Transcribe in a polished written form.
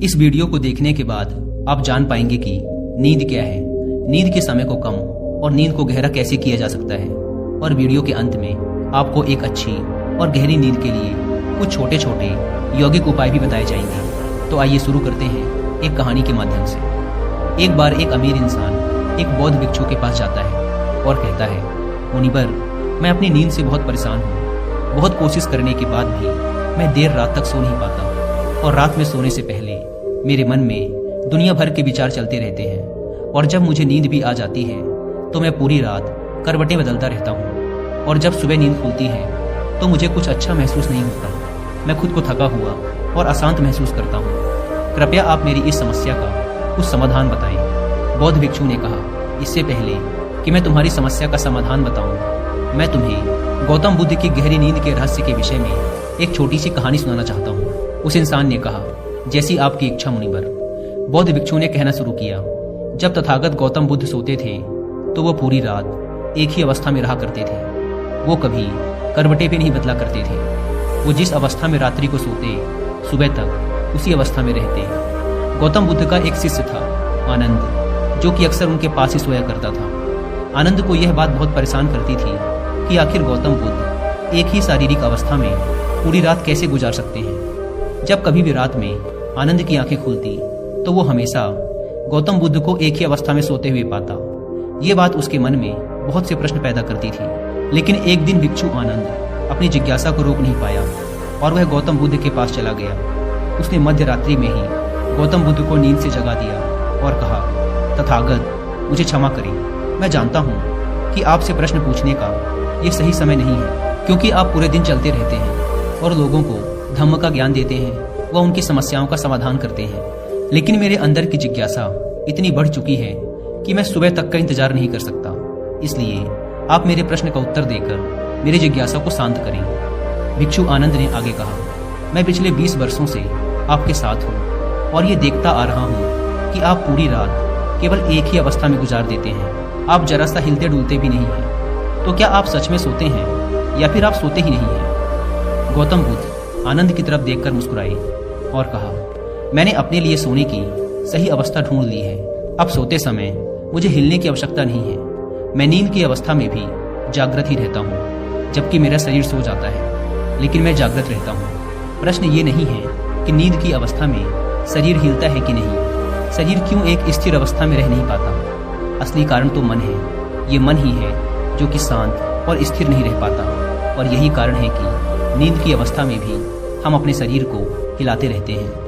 इस वीडियो को देखने के बाद आप जान पाएंगे कि नींद क्या है, नींद के समय को कम और नींद को गहरा कैसे किया जा सकता है। और वीडियो के अंत में आपको एक अच्छी और गहरी नींद के लिए कुछ छोटे छोटे यौगिक उपाय भी बताए जाएंगे। तो आइए शुरू करते हैं एक कहानी के माध्यम से। एक बार एक अमीर इंसान एक बौद्ध भिक्षु के पास जाता है और कहता है, मुनिवर, मैं अपनी नींद से बहुत परेशान हूँ। बहुत कोशिश करने के बाद भी मैं देर रात तक सो नहीं पाता और रात में सोने से पहले मेरे मन में दुनिया भर के विचार चलते रहते हैं और जब मुझे नींद भी आ जाती है तो मैं पूरी रात करवटें बदलता रहता हूँ और जब सुबह नींद खुलती है तो मुझे कुछ अच्छा महसूस नहीं होता। मैं खुद को थका हुआ और अशांत महसूस करता हूँ। कृपया आप मेरी इस समस्या का कुछ समाधान बताएं। बौद्ध भिक्षु ने कहा, इससे पहले कि मैं तुम्हारी समस्या का समाधान बताऊं, मैं तुम्हें गौतम बुद्ध की गहरी नींद के रहस्य के विषय में एक छोटी सी कहानी सुनाना चाहता हूँ। उस इंसान ने कहा, जैसी आपकी इच्छा मुनिवर। बौद्ध भिक्षु ने कहना शुरू किया, जब तथागत गौतम बुद्ध सोते थे तो वह पूरी रात एक ही अवस्था में रहा करते थे। वो कभी करवटें भी नहीं बदला करते थे। वो जिस अवस्था में रात्रि को सोते, सुबह तक उसी अवस्था में रहते। गौतम बुद्ध का एक शिष्य था, आनंद, जो कि अक्सर उनके पास ही सोया करता था। आनंद को यह बात बहुत परेशान करती थी कि आखिर गौतम बुद्ध एक ही शारीरिक अवस्था में पूरी रात कैसे गुजार सकते हैं। जब कभी भी रात में आनंद की आंखें खुलती तो वो हमेशा गौतम बुद्ध को एक ही अवस्था में सोते हुए पाता। ये बात उसके मन में बहुत से प्रश्न पैदा करती थी। लेकिन एक दिन भिक्षु आनंद अपनी जिज्ञासा को रोक नहीं पाया और वह गौतम बुद्ध के पास चला गया। उसने मध्य रात्रि में ही गौतम बुद्ध को नींद से जगा दिया और कहा, तथागत, मुझे क्षमा करें। मैं जानता हूँ कि आपसे प्रश्न पूछने का ये सही समय नहीं है, क्योंकि आप पूरे दिन चलते रहते हैं और लोगों को धम्म का ज्ञान देते हैं, वह उनकी समस्याओं का समाधान करते हैं। लेकिन मेरे अंदर की जिज्ञासा इतनी बढ़ चुकी है कि मैं सुबह तक का इंतजार नहीं कर सकता। इसलिए आप मेरे प्रश्न का उत्तर देकर मेरी जिज्ञासा को शांत करें। भिक्षु आनंद ने आगे कहा, मैं पिछले 20 वर्षों से आपके साथ हूँ और ये देखता आ रहा हूँ कि आप पूरी रात केवल एक ही अवस्था में गुजार देते हैं। आप जरा सा हिलते डुलते भी नहीं हैं। तो क्या आप सच में सोते हैं या फिर आप सोते ही नहीं हैं? गौतम बुद्ध आनंद की तरफ देखकर मुस्कुराए और कहा, मैंने अपने लिए सोने की सही अवस्था ढूंढ ली है। अब सोते समय मुझे हिलने की आवश्यकता नहीं है। मैं नींद की अवस्था में भी जागृत ही रहता हूँ, जबकि मेरा शरीर सो जाता है, लेकिन मैं जागृत रहता हूँ। प्रश्न ये नहीं है कि नींद की अवस्था में शरीर हिलता है कि नहीं, शरीर क्यों एक स्थिर अवस्था में रह नहीं पाता। असली कारण तो मन है। ये मन ही है जो कि शांत और स्थिर नहीं रह पाता और यही कारण है कि नींद की अवस्था में भी हम अपने शरीर को हिलाते रहते हैं।